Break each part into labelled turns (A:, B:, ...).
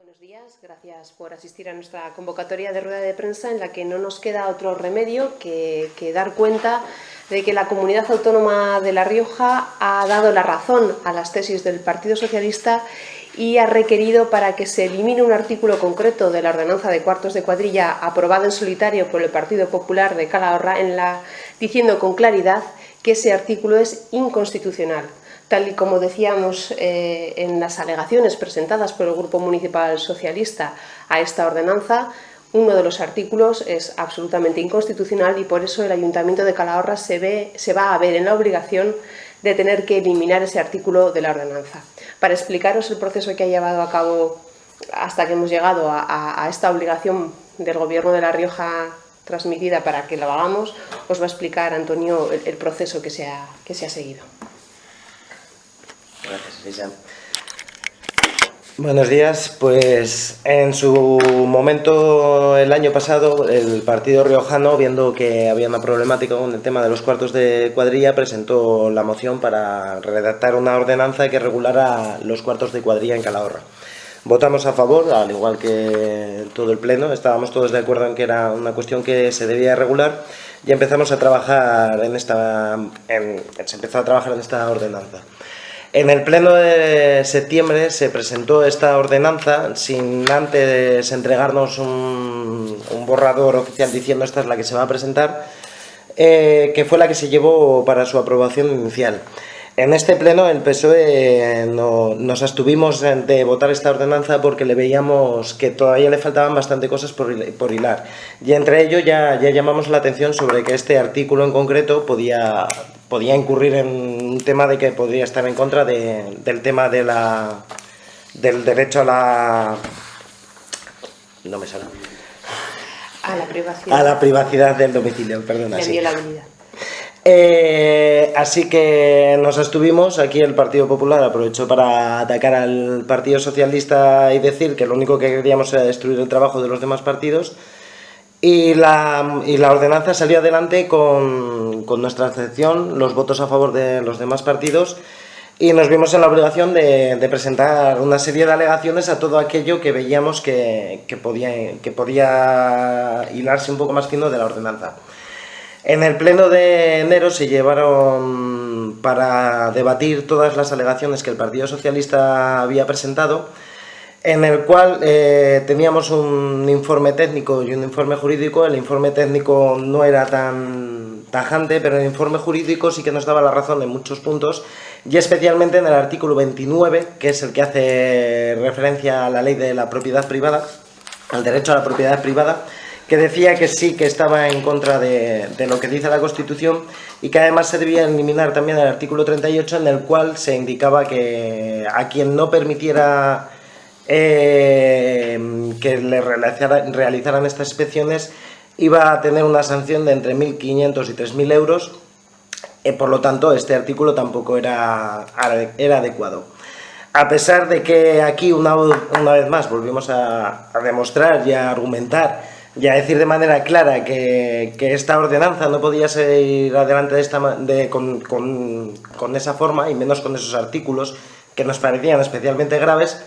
A: Buenos días, gracias por asistir a nuestra convocatoria de rueda de prensa en la que no nos queda otro remedio que dar cuenta de que la Comunidad Autónoma de La Rioja ha dado la razón a las tesis del Partido Socialista y ha requerido para que se elimine un artículo concreto de la ordenanza de cuartos de cuadrilla aprobada en solitario por el Partido Popular de Calahorra, diciendo con claridad que ese artículo es inconstitucional. Tal y como decíamos en las alegaciones presentadas por el Grupo Municipal Socialista a esta ordenanza, uno de los artículos es absolutamente inconstitucional y por eso el Ayuntamiento de Calahorra se va a ver en la obligación de tener que eliminar ese artículo de la ordenanza. Para explicaros el proceso que ha llevado a cabo hasta que hemos llegado a esta obligación del Gobierno de La Rioja transmitida para que lo hagamos, os va a explicar Antonio el proceso que se ha seguido.
B: Gracias, Elisa. Buenos días. Pues en su momento, el año pasado, el partido riojano, viendo que había una problemática con el tema de los cuartos de cuadrilla, presentó la moción para redactar una ordenanza que regulara los cuartos de cuadrilla en Calahorra. Votamos a favor, al igual que todo el pleno, estábamos todos de acuerdo en que era una cuestión que se debía regular y empezamos a trabajar se empezó a trabajar en esta ordenanza. En el pleno de septiembre se presentó esta ordenanza sin antes entregarnos un borrador oficial diciendo esta es la que se va a presentar, que fue la que se llevó para su aprobación inicial. En este pleno el PSOE nos abstuvimos de votar esta ordenanza porque le veíamos que todavía le faltaban bastante cosas por hilar. Y entre ello ya llamamos la atención sobre que este artículo en concreto podía incurrir en un tema de que podría estar en contra del tema del derecho a la... no me sale.
A: A la privacidad.
B: A la privacidad del domicilio, perdona.
A: La inviolabilidad.
B: Así que nos abstuvimos. Aquí el Partido Popular aprovechó para atacar al Partido Socialista y decir que lo único que queríamos era destruir el trabajo de los demás partidos. Y la ordenanza salió adelante con nuestra abstención, los votos a favor de los demás partidos, y nos vimos en la obligación de presentar una serie de alegaciones a todo aquello que veíamos que podía hilarse un poco más fino de la ordenanza. En el pleno de enero se llevaron para debatir todas las alegaciones que el Partido Socialista había presentado, en el cual teníamos un informe técnico y un informe jurídico. El informe técnico no era tan tajante, pero el informe jurídico sí que nos daba la razón en muchos puntos, y especialmente en el artículo 29, que es el que hace referencia a la ley de la propiedad privada, al derecho a la propiedad privada, que decía que sí que estaba en contra de lo que dice la Constitución y que además se debía eliminar también el artículo 38, en el cual se indicaba que a quien no permitiera que le realizaran estas inspecciones iba a tener una sanción de entre 1.500 y 3.000 euros. Por lo tanto, este artículo tampoco era adecuado. A pesar de que aquí una vez más volvimos a demostrar y a argumentar y a decir de manera clara que esta ordenanza no podía seguir adelante con esa forma, y menos con esos artículos que nos parecían especialmente graves,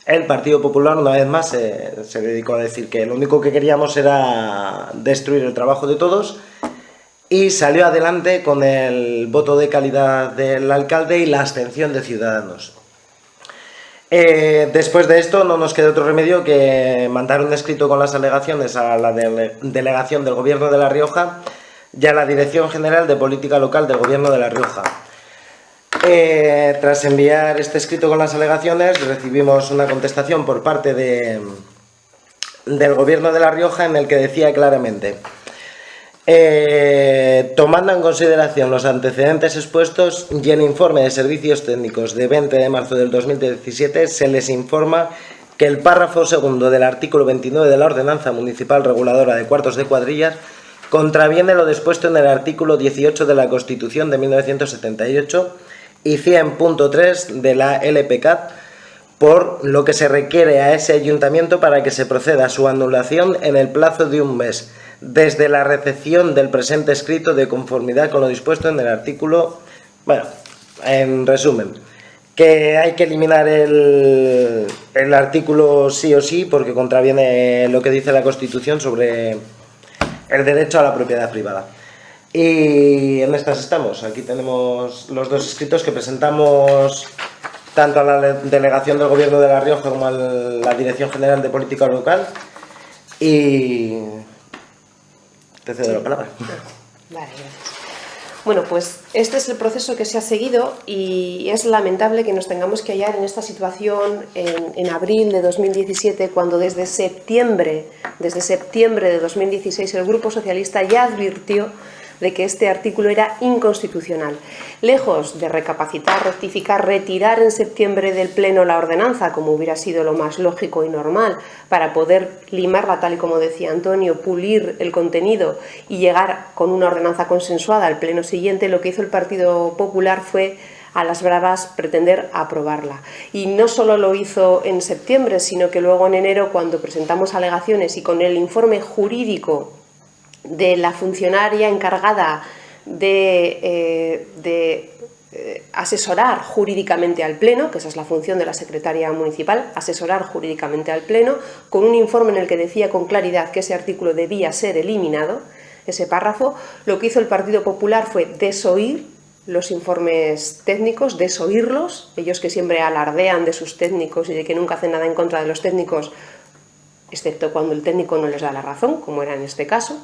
B: el Partido Popular una vez más se dedicó a decir que lo único que queríamos era destruir el trabajo de todos, y salió adelante con el voto de calidad del alcalde y la abstención de Ciudadanos. Después de esto no nos queda otro remedio que mandar un escrito con las alegaciones a la delegación del Gobierno de La Rioja y a la Dirección General de Política Local del Gobierno de La Rioja. Tras enviar este escrito con las alegaciones, recibimos una contestación por parte del Gobierno de La Rioja en el que decía claramente: tomando en consideración los antecedentes expuestos y el informe de servicios técnicos de 20 de marzo del 2017, se les informa que el párrafo segundo del artículo 29 de la Ordenanza Municipal Reguladora de Cuartos de Cuadrillas contraviene lo dispuesto en el artículo 18 de la Constitución de 1978 y 100.3 de la LPCAT, por lo que se requiere a ese ayuntamiento para que se proceda a su anulación en el plazo de un mes desde la recepción del presente escrito, de conformidad con lo dispuesto en el artículo. Bueno, en resumen, que hay que eliminar el artículo sí o sí porque contraviene lo que dice la Constitución sobre el derecho a la propiedad privada. Y en estas estamos. Aquí tenemos los dos escritos que presentamos tanto a la Delegación del Gobierno de La Rioja como a la Dirección General de Política Local. Y te cedo la palabra.
A: Vale, gracias. Bueno, pues este es el proceso que se ha seguido y es lamentable que nos tengamos que hallar en esta situación en abril de 2017, cuando desde septiembre de 2016 el Grupo Socialista ya advirtió de que este artículo era inconstitucional. Lejos de recapacitar, rectificar, retirar en septiembre del Pleno la ordenanza, como hubiera sido lo más lógico y normal, para poder limarla, tal y como decía Antonio, pulir el contenido y llegar con una ordenanza consensuada al Pleno siguiente, lo que hizo el Partido Popular fue, a las bravas, pretender aprobarla. Y no solo lo hizo en septiembre, sino que luego en enero, cuando presentamos alegaciones y con el informe jurídico de la funcionaria encargada de asesorar jurídicamente al Pleno, que esa es la función de la secretaria municipal, asesorar jurídicamente al Pleno, con un informe en el que decía con claridad que ese artículo debía ser eliminado, ese párrafo, lo que hizo el Partido Popular fue desoír los informes técnicos, desoírlos, ellos que siempre alardean de sus técnicos y de que nunca hacen nada en contra de los técnicos, excepto cuando el técnico no les da la razón, como era en este caso,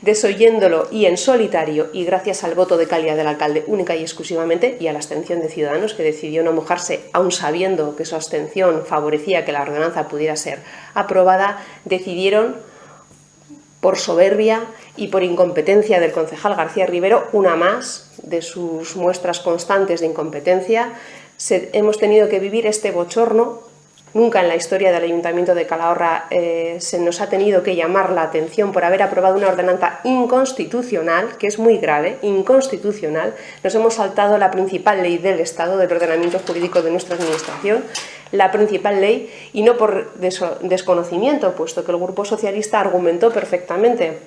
A: desoyéndolo y en solitario, y gracias al voto de calidad del alcalde única y exclusivamente, y a la abstención de Ciudadanos, que decidió no mojarse, aun sabiendo que su abstención favorecía que la ordenanza pudiera ser aprobada, decidieron, por soberbia y por incompetencia del concejal García Rivero, una más de sus muestras constantes de incompetencia, hemos tenido que vivir este bochorno. Nunca en la historia del Ayuntamiento de Calahorra se nos ha tenido que llamar la atención por haber aprobado una ordenanza inconstitucional, que es muy grave, inconstitucional. Nos hemos saltado la principal ley del Estado, del ordenamiento jurídico de nuestra Administración, la principal ley, y no por desconocimiento, puesto que el Grupo Socialista argumentó perfectamente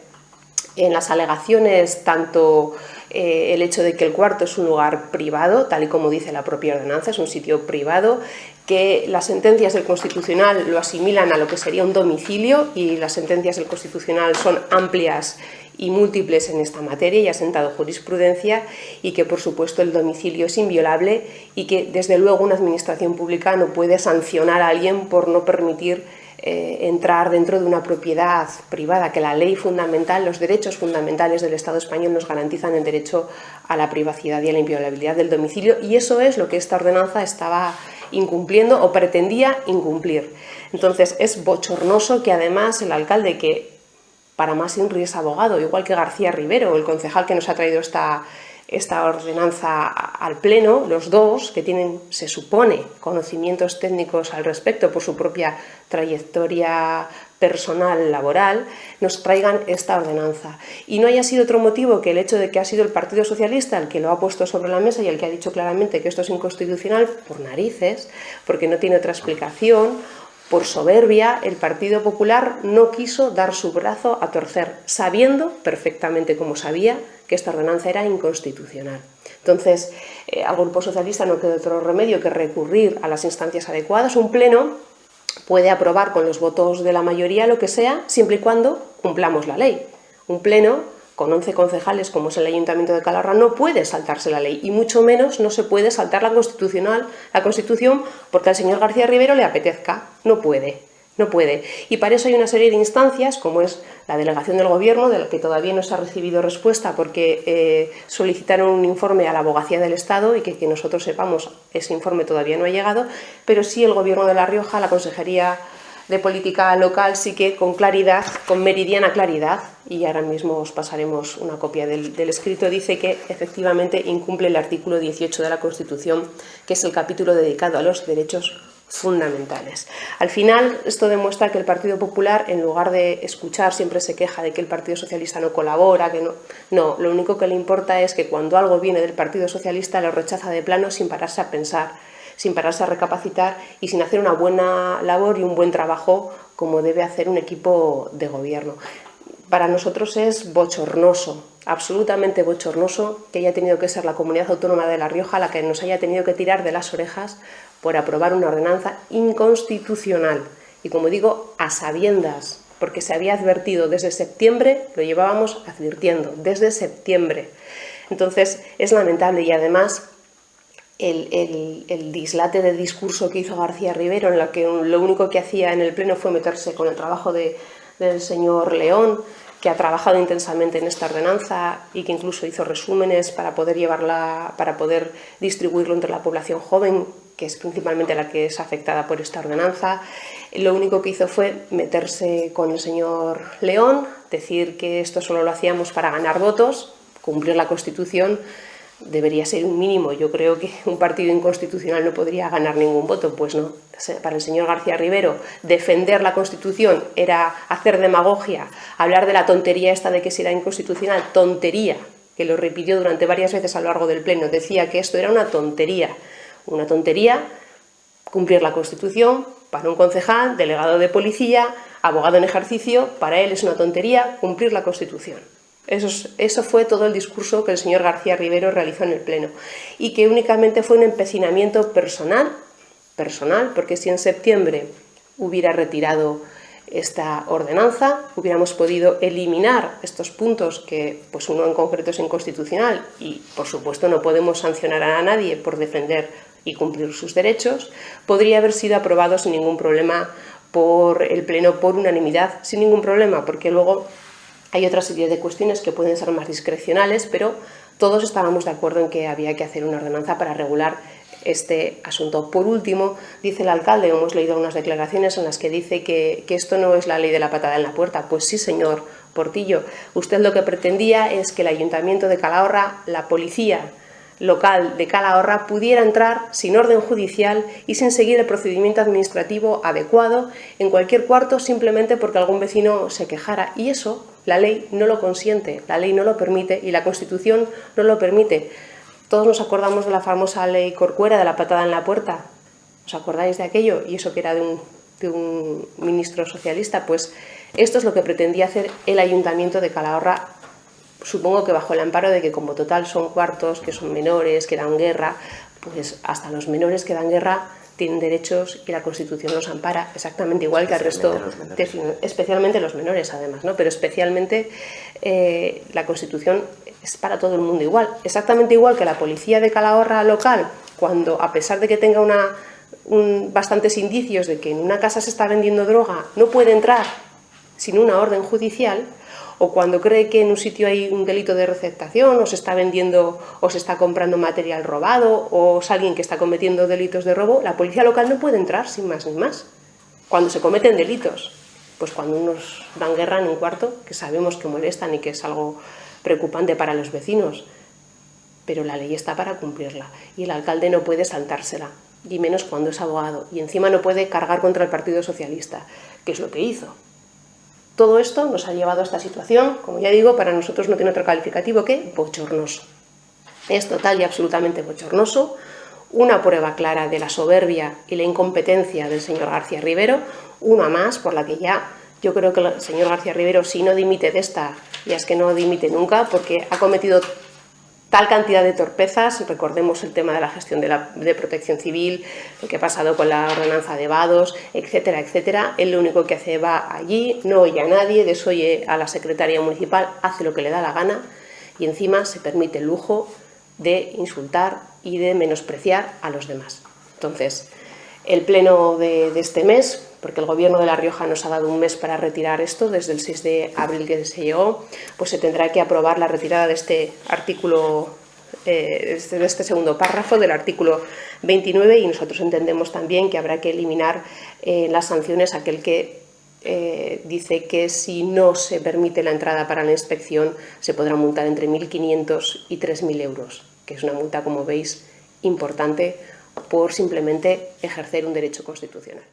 A: en las alegaciones tanto el hecho de que el cuarto es un lugar privado, tal y como dice la propia ordenanza, es un sitio privado, que las sentencias del Constitucional lo asimilan a lo que sería un domicilio y las sentencias del Constitucional son amplias y múltiples en esta materia y ha sentado jurisprudencia, y que por supuesto el domicilio es inviolable y que desde luego una administración pública no puede sancionar a alguien por no permitir entrar dentro de una propiedad privada, que la ley fundamental, los derechos fundamentales del Estado español nos garantizan el derecho a la privacidad y a la inviolabilidad del domicilio, y eso es lo que esta ordenanza estaba incumpliendo o pretendía incumplir. Entonces es bochornoso que además el alcalde, que para más INRI es abogado, igual que García Rivero, el concejal que nos ha traído esta ordenanza al Pleno, los dos, que tienen, se supone, conocimientos técnicos al respecto por su propia trayectoria personal, laboral, nos traigan esta ordenanza. Y no haya sido otro motivo que el hecho de que ha sido el Partido Socialista el que lo ha puesto sobre la mesa y el que ha dicho claramente que esto es inconstitucional, por narices, porque no tiene otra explicación. Por soberbia, el Partido Popular no quiso dar su brazo a torcer, sabiendo perfectamente, como sabía, que esta ordenanza era inconstitucional. Entonces, al Grupo Socialista no queda otro remedio que recurrir a las instancias adecuadas. Un pleno puede aprobar con los votos de la mayoría lo que sea, siempre y cuando cumplamos la ley. Un pleno con 11 concejales, como es el Ayuntamiento de Calahorra, no puede saltarse la ley, y mucho menos no se puede saltar la Constitución porque al señor García Rivero le apetezca. No puede. Y para eso hay una serie de instancias, como es la Delegación del Gobierno, de la que todavía no se ha recibido respuesta porque solicitaron un informe a la Abogacía del Estado y que nosotros sepamos ese informe todavía no ha llegado, pero sí el Gobierno de La Rioja, la Consejería de Política Local, sí que con claridad, con meridiana claridad, y ahora mismo os pasaremos una copia del escrito, dice que efectivamente incumple el artículo 18 de la Constitución, que es el capítulo dedicado a los derechos fundamentales. Al final, esto demuestra que el Partido Popular, en lugar de escuchar, siempre se queja de que el Partido Socialista no colabora, que no, lo único que le importa es que cuando algo viene del Partido Socialista lo rechaza de plano sin pararse a pensar, sin pararse a recapacitar y sin hacer una buena labor y un buen trabajo como debe hacer un equipo de gobierno. para nosotros es bochornoso, absolutamente bochornoso, que haya tenido que ser la Comunidad Autónoma de La Rioja la que nos haya tenido que tirar de las orejas por aprobar una ordenanza inconstitucional. Y como digo, a sabiendas, porque se había advertido desde septiembre, lo llevábamos advirtiendo, desde septiembre. Entonces es lamentable y además el dislate de discurso que hizo García Rivero, en la que lo único que hacía en el Pleno fue meterse con el trabajo del señor León, que ha trabajado intensamente en esta ordenanza y que incluso hizo resúmenes para poder distribuirlo entre la población joven, que es principalmente la que es afectada por esta ordenanza. Lo único que hizo fue meterse con el señor León, decir que esto solo lo hacíamos para ganar votos, cumplir la Constitución debería ser un mínimo. Yo creo que un partido inconstitucional no podría ganar ningún voto, pues no. Para el señor García Rivero, defender la Constitución era hacer demagogia, hablar de la tontería esta de que si era inconstitucional, tontería, que lo repitió durante varias veces a lo largo del Pleno, decía que esto era una tontería cumplir la Constitución. Para un concejal, delegado de policía, abogado en ejercicio, para él es una tontería cumplir la Constitución. Eso fue todo el discurso que el señor García Rivero realizó en el Pleno y que únicamente fue un empecinamiento personal, porque si en septiembre hubiera retirado esta ordenanza, hubiéramos podido eliminar estos puntos que, pues uno en concreto es inconstitucional y por supuesto no podemos sancionar a nadie por defender y cumplir sus derechos, podría haber sido aprobado sin ningún problema por el Pleno por unanimidad, sin ningún problema, porque luego hay otra serie de cuestiones que pueden ser más discrecionales, pero todos estábamos de acuerdo en que había que hacer una ordenanza para regular este asunto. Por último, dice el alcalde, hemos leído unas declaraciones en las que dice que esto no es la ley de la patada en la puerta. Pues sí, señor Portillo, usted lo que pretendía es que el Ayuntamiento de Calahorra, la policía local de Calahorra, pudiera entrar sin orden judicial y sin seguir el procedimiento administrativo adecuado en cualquier cuarto simplemente porque algún vecino se quejara. Y eso la ley no lo consiente, la ley no lo permite y la Constitución no lo permite. Todos nos acordamos de la famosa ley Corcuera, de la patada en la puerta. ¿Os acordáis de aquello? Y eso que era de un ministro socialista. Pues esto es lo que pretendía hacer el Ayuntamiento de Calahorra, supongo que bajo el amparo de que como total son cuartos, que son menores, que dan guerra, pues hasta los menores que dan guerra tienen derechos y la Constitución los ampara exactamente igual que al resto, especialmente los menores además, ¿no? Pero especialmente la Constitución es para todo el mundo igual, exactamente igual que la policía de Calahorra local, cuando a pesar de que tenga bastantes indicios de que en una casa se está vendiendo droga, no puede entrar sin una orden judicial, o cuando cree que en un sitio hay un delito de receptación, o se está vendiendo o se está comprando material robado, o es alguien que está cometiendo delitos de robo, la policía local no puede entrar sin más ni más. Cuando se cometen delitos, pues cuando unos dan guerra en un cuarto, que sabemos que molestan y que es algo preocupante para los vecinos, pero la ley está para cumplirla y el alcalde no puede saltársela, y menos cuando es abogado, y encima no puede cargar contra el Partido Socialista, que es lo que hizo. Todo esto nos ha llevado a esta situación, como ya digo, para nosotros no tiene otro calificativo que bochornoso. Es total y absolutamente bochornoso, una prueba clara de la soberbia y la incompetencia del señor García Rivero, una más por la que ya yo creo que el señor García Rivero, si no dimite de esta, ya es que no dimite nunca, porque ha cometido tal cantidad de torpezas. Recordemos el tema de la gestión de protección civil, lo que ha pasado con la ordenanza de vados, etcétera, etcétera. Él lo único que hace va allí, no oye a nadie, desoye a la secretaria municipal, hace lo que le da la gana y encima se permite el lujo de insultar y de menospreciar a los demás. Entonces, el pleno de este mes, porque el Gobierno de La Rioja nos ha dado un mes para retirar esto, desde el 6 de abril que se llegó, pues se tendrá que aprobar la retirada de este artículo, de este segundo párrafo del artículo 29, y nosotros entendemos también que habrá que eliminar las sanciones a aquel que dice que si no se permite la entrada para la inspección se podrá multar entre 1.500 y 3.000 euros, que es una multa, como veis, importante por simplemente ejercer un derecho constitucional.